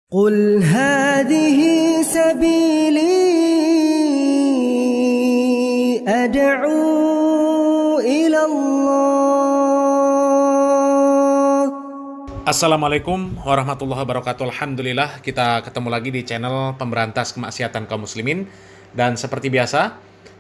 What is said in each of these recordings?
قل هذه سبيلي أدعو إلى الله. Assalamualaikum warahmatullahi wabarakatuh. Alhamdulillah kita ketemu lagi di channel Pemberantas Kemaksiatan Kaum Muslimin. Dan seperti biasa,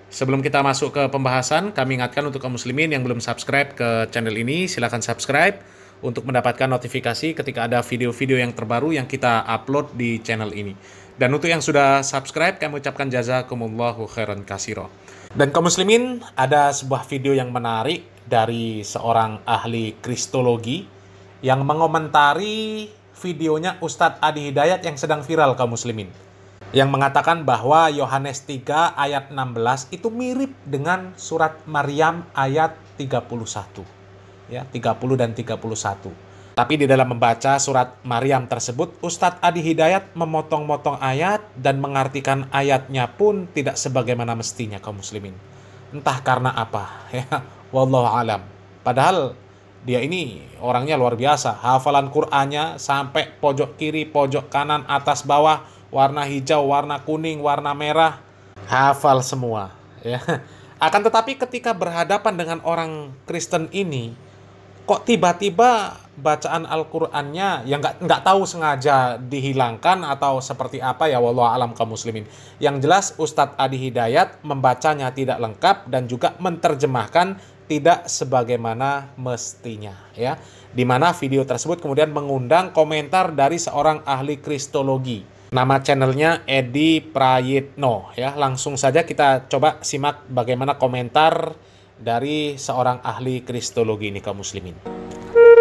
sebelum kita masuk ke pembahasan, kami ingatkan untuk kaum muslimin yang belum subscribe ke channel ini, silahkan subscribe untuk mendapatkan notifikasi ketika ada video-video yang terbaru yang kita upload di channel ini. Dan untuk yang sudah subscribe, kami ucapkan jazakumullahu khairan katsira. Dan kaum muslimin, ada sebuah video yang menarik dari seorang ahli kristologi yang mengomentari videonya Ustadz Adi Hidayat yang sedang viral kaum muslimin, yang mengatakan bahwa Yohanes 3 ayat 16 itu mirip dengan surat Maryam ayat 31. Ya, 30 dan 31. Tapi di dalam membaca surat Maryam tersebut, Ustadz Adi Hidayat memotong-motong ayat dan mengartikan ayatnya pun tidak sebagaimana mestinya kaum muslimin. Entah karena apa, ya, wallahu alam. Padahal dia ini orangnya luar biasa. Hafalan Qur'annya sampai pojok kiri, pojok kanan, atas bawah, warna hijau, warna kuning, warna merah, hafal semua, ya. Akan tetapi ketika berhadapan dengan orang Kristen ini, kok tiba-tiba bacaan Al-Qur'annya yang nggak tahu sengaja dihilangkan atau seperti apa, ya wallahu alam kaum muslimin. Yang jelas Ustadz Adi Hidayat membacanya tidak lengkap dan juga menerjemahkan tidak sebagaimana mestinya, ya. Di mana video tersebut kemudian mengundang komentar dari seorang ahli kristologi. Nama channelnya Edi Prayitno, ya. Langsung saja kita coba simak bagaimana komentar dari seorang ahli kristologi ini kaum muslimin.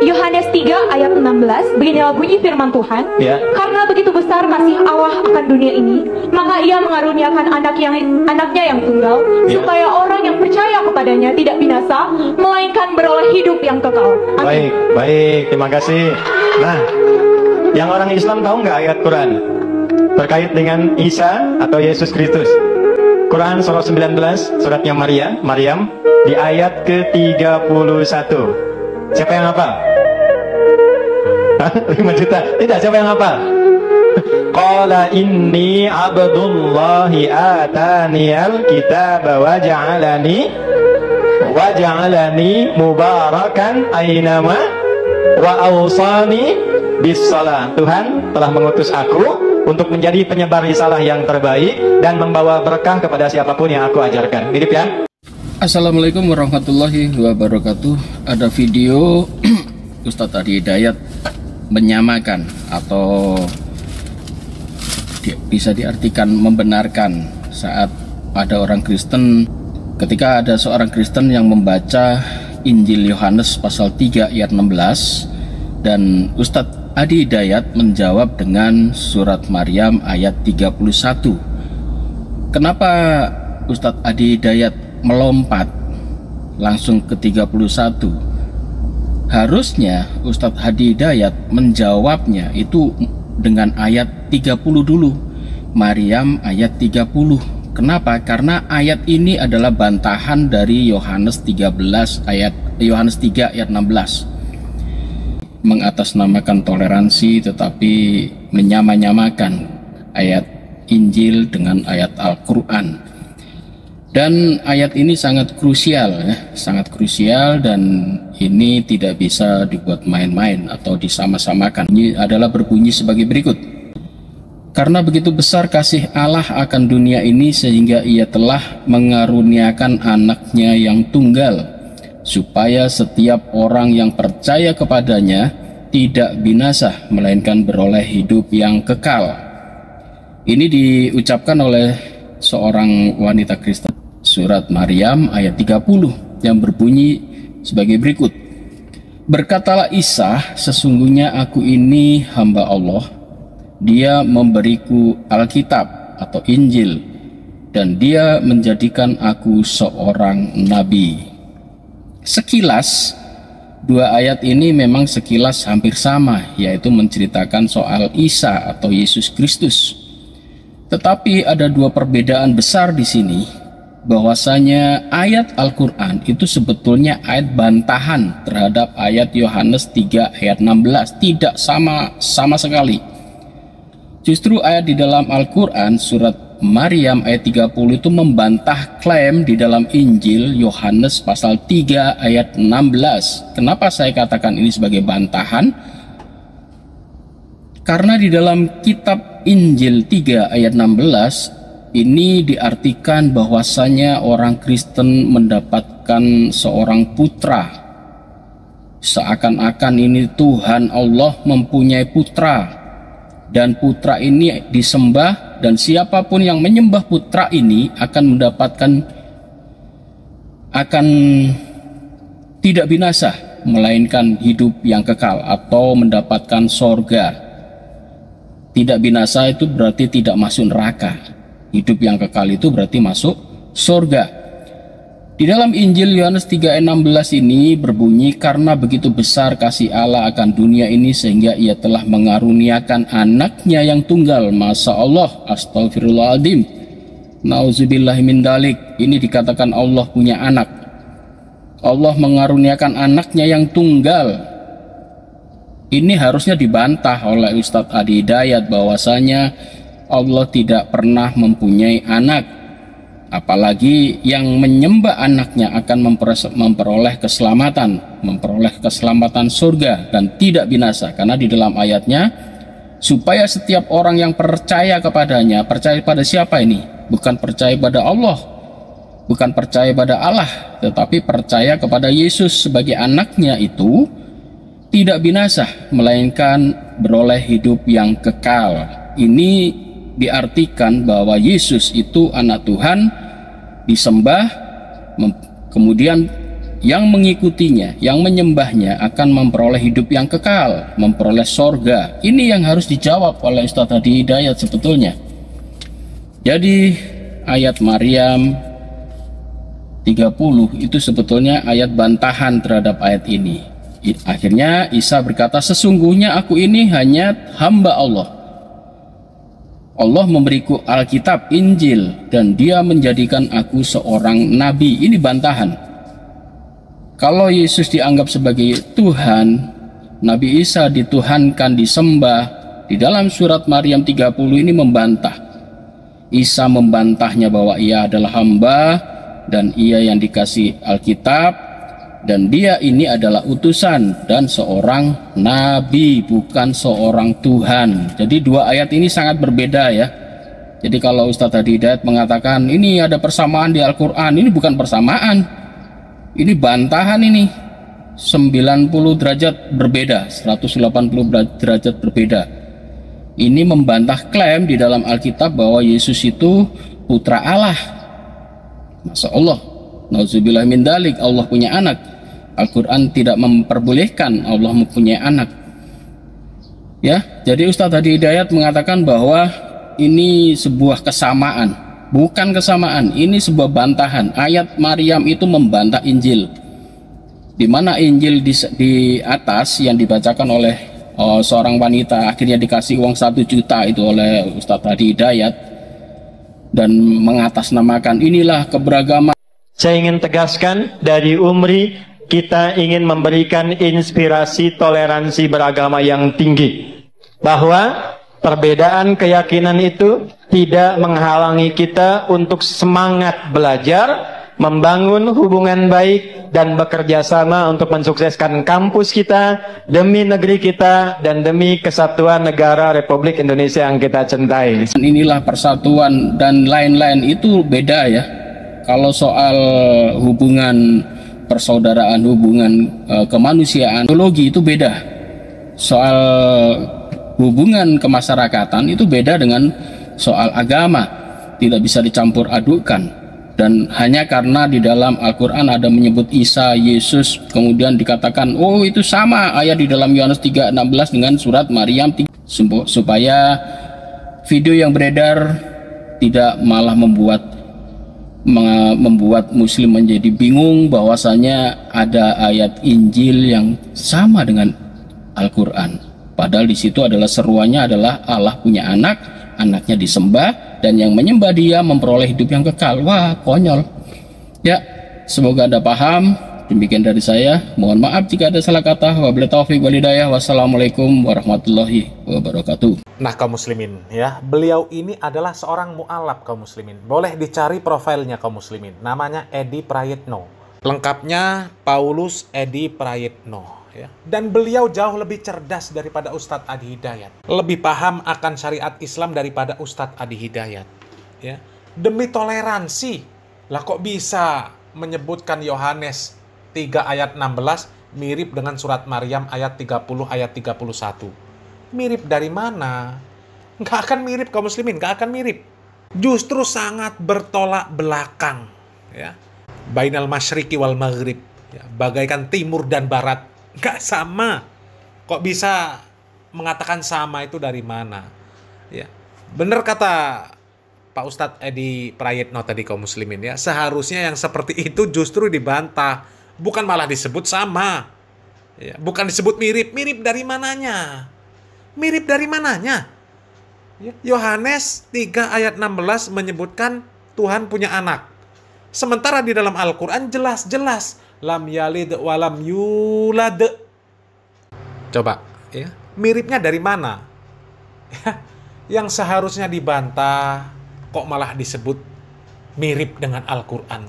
Yohanes 3 ayat 16, beginilah bunyi firman Tuhan, ya. Karena begitu besar kasih Allah akan dunia ini, maka ia mengaruniakan anaknya yang tunggal, ya, supaya orang yang percaya kepadanya tidak binasa, melainkan beroleh hidup yang kekal. Amin. Baik, terima kasih. Nah, yang orang Islam tahu nggak ayat Quran terkait dengan Isa atau Yesus Kristus? Quran surah 19, suratnya Maryam, di ayat ke-31. Siapa yang hafal? 5 juta. Tidak, siapa yang hafal? Qala inni abdullahi ataniyal kitaba wa ja'alani mubarakan aynama wa awsani bis shalah. Tuhan telah mengutus aku untuk menjadi penyebar risalah yang terbaik dan membawa berkah kepada siapapun yang aku ajarkan. Mirip ya? Assalamualaikum warahmatullahi wabarakatuh. Ada video Ustadz Adi Hidayat menyamakan atau bisa diartikan membenarkan saat ada orang Kristen, ketika ada seorang Kristen yang membaca Injil Yohanes pasal 3 ayat 16 dan Ustadz Adi Hidayat menjawab dengan surat Maryam ayat 31. Kenapa Ustadz Adi Hidayat melompat langsung ke 31? Harusnya Ustadz Adi Hidayat menjawabnya itu dengan ayat 30 dulu, Maryam ayat 30. Kenapa? Karena ayat ini adalah bantahan dari Yohanes 3 ayat 16. Mengatasnamakan toleransi tetapi menyamakan ayat Injil dengan ayat Al-Quran. Dan ayat ini sangat krusial, ya, sangat krusial, dan ini tidak bisa dibuat main-main atau disama-samakan. Ini adalah berbunyi sebagai berikut. Karena begitu besar kasih Allah akan dunia ini sehingga ia telah mengaruniakan anaknya yang tunggal, supaya setiap orang yang percaya kepadanya tidak binasa, melainkan beroleh hidup yang kekal. Ini diucapkan oleh seorang wanita Kristen. Surat Maryam ayat 30 yang berbunyi sebagai berikut. Berkatalah Isa, sesungguhnya aku ini hamba Allah. Dia memberiku Alkitab atau Injil, dan dia menjadikan aku seorang nabi. Sekilas, dua ayat ini memang sekilas hampir sama, yaitu menceritakan soal Isa atau Yesus Kristus. Tetapi ada dua perbedaan besar di sini, bahwasanya ayat Al-Quran itu sebetulnya ayat bantahan terhadap ayat Yohanes 3 ayat 16, tidak sama sekali. Justru ayat di dalam Al-Quran surat Maryam ayat 30 itu membantah klaim di dalam Injil Yohanes pasal 3 ayat 16. Kenapa saya katakan ini sebagai bantahan? Karena di dalam kitab Injil 3 ayat 16 ini diartikan bahwasanya orang Kristen mendapatkan seorang putra. Seakan-akan ini Tuhan Allah mempunyai putra, dan putra ini disembah, dan siapapun yang menyembah putra ini akan tidak binasa, melainkan hidup yang kekal atau mendapatkan sorga. Tidak binasa itu berarti tidak masuk neraka. Hidup yang kekal itu berarti masuk sorga. Di dalam Injil Yohanes 3 ayat 16 ini berbunyi, karena begitu besar kasih Allah akan dunia ini sehingga ia telah mengaruniakan anaknya yang tunggal. Masya Allah, astagfirullahaladzim, nauzubillahi min dalik. Ini dikatakan Allah punya anak. Allah mengaruniakan anaknya yang tunggal. Ini harusnya dibantah oleh Ustadz Adi Hidayat bahwasanya Allah tidak pernah mempunyai anak. Apalagi yang menyembah anaknya akan memperoleh keselamatan surga dan tidak binasa. Karena di dalam ayatnya, supaya setiap orang yang percaya kepadanya, percaya pada siapa ini? Bukan percaya pada Allah, bukan percaya pada Allah, tetapi percaya kepada Yesus sebagai anaknya itu tidak binasa, melainkan beroleh hidup yang kekal. Ini diartikan bahwa Yesus itu anak Tuhan, disembah, kemudian yang mengikutinya, yang menyembahnya akan memperoleh hidup yang kekal, memperoleh sorga. Ini yang harus dijawab oleh Ustadz Adi Hidayat sebetulnya. Jadi ayat Maryam 30 itu sebetulnya ayat bantahan terhadap ayat ini. Akhirnya Isa berkata, sesungguhnya aku ini hanya hamba Allah. Allah memberiku Alkitab, Injil, dan dia menjadikan aku seorang nabi. Ini bantahan. Kalau Yesus dianggap sebagai Tuhan, Nabi Isa dituhankan, disembah. Di dalam surat Maryam 30 ini membantah. Isa membantahnya bahwa ia adalah hamba, dan ia yang dikasih Alkitab, dan dia ini adalah utusan dan seorang nabi, bukan seorang Tuhan. Jadi dua ayat ini sangat berbeda ya. Jadi kalau Ustadz Adi Hidayat mengatakan ini ada persamaan di Al-Quran, ini bukan persamaan, ini bantahan. Ini 90 derajat berbeda, 180 derajat berbeda. Ini membantah klaim di dalam Alkitab bahwa Yesus itu putra Allah. Masya Allah, nauzubillah min dalik, Allah punya anak. Al-Quran tidak memperbolehkan Allah mempunyai anak. Ya, jadi Ustadz Adi Hidayat mengatakan bahwa ini sebuah kesamaan, bukan kesamaan, ini sebuah bantahan. Ayat Maryam itu membantah Injil, di mana Injil di atas yang dibacakan oleh seorang wanita akhirnya dikasih uang 1 juta itu oleh Ustadz Adi Hidayat dan mengatasnamakan inilah keberagaman. Saya ingin tegaskan dari Umri, kita ingin memberikan inspirasi toleransi beragama yang tinggi, bahwa perbedaan keyakinan itu tidak menghalangi kita untuk semangat belajar, membangun hubungan baik, dan bekerja sama untuk mensukseskan kampus kita demi negeri kita dan demi kesatuan negara Republik Indonesia yang kita cintai. Inilah persatuan dan lain-lain itu beda ya. Kalau soal hubungan persaudaraan, hubungan kemanusiaan, teologi itu beda. Soal hubungan kemasyarakatan itu beda dengan soal agama, tidak bisa dicampur adukan. Dan hanya karena di dalam Al-Quran ada menyebut Isa, Yesus, kemudian dikatakan oh itu sama ayat di dalam Yohanes 3:16 dengan surat Maryam 3, supaya video yang beredar tidak malah membuat Muslim menjadi bingung bahwasanya ada ayat Injil yang sama dengan Al-Quran. Padahal di situ adalah seruannya adalah Allah punya anak, anaknya disembah, dan yang menyembah dia memperoleh hidup yang kekal. Wah, konyol. Ya, semoga Anda paham. Demikian dari saya. Mohon maaf jika ada salah kata. Wabillahi taufiq wal hidayah. Wassalamualaikum warahmatullahi wabarakatuh. Nah, kaum muslimin ya, beliau ini adalah seorang mu'alaf kaum muslimin. Boleh dicari profilnya kaum muslimin. Namanya Edi Prayitno. Lengkapnya Paulus Edi Prayitno ya. Dan beliau jauh lebih cerdas daripada Ustadz Adi Hidayat. Lebih paham akan syariat Islam daripada Ustadz Adi Hidayat ya. Demi toleransi. Lah kok bisa menyebutkan Yohanes 3 ayat 16 mirip dengan surat Maryam ayat 30 ayat 31. Mirip dari mana? Nggak akan mirip kaum muslimin, nggak akan mirip. Justru sangat bertolak belakang. Ya. Bainal masyriqi wal maghrib. Ya, bagaikan timur dan barat. Nggak sama. Kok bisa mengatakan sama itu dari mana? Ya. Benar kata Pak Ustadz Edi Prayitno tadi kaum muslimin ya. Seharusnya yang seperti itu justru dibantah. Bukan malah disebut sama. Ya, bukan disebut mirip. Mirip dari mananya? Mirip dari mananya? Yohanes 3 ayat 16 menyebutkan Tuhan punya anak. Sementara di dalam Al-Quran jelas-jelas lam yalid walam yulad. Coba, ya, miripnya dari mana? Ya, yang seharusnya dibantah kok malah disebut mirip dengan Al-Quran.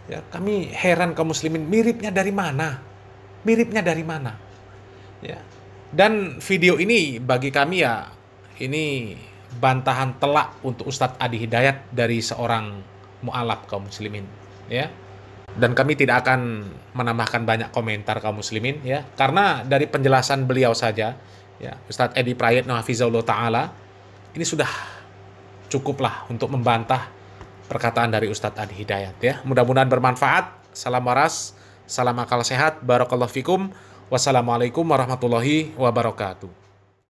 Ya, kami heran kaum muslimin, miripnya dari mana? Miripnya dari mana? Ya. Dan video ini bagi kami ya, ini bantahan telak untuk Ustadz Adi Hidayat dari seorang mu'alaf kaum muslimin. Ya. Dan kami tidak akan menambahkan banyak komentar kaum muslimin ya, karena dari penjelasan beliau saja ya, Ustadz Edi Prayitno hafizahullah ta'ala, ini sudah cukuplah untuk membantah perkataan dari Ustadz Adi Hidayat ya. Mudah-mudahan bermanfaat. Salam waras, salam akal sehat, barakallahu fikum. Wassalamualaikum warahmatullahi wabarakatuh.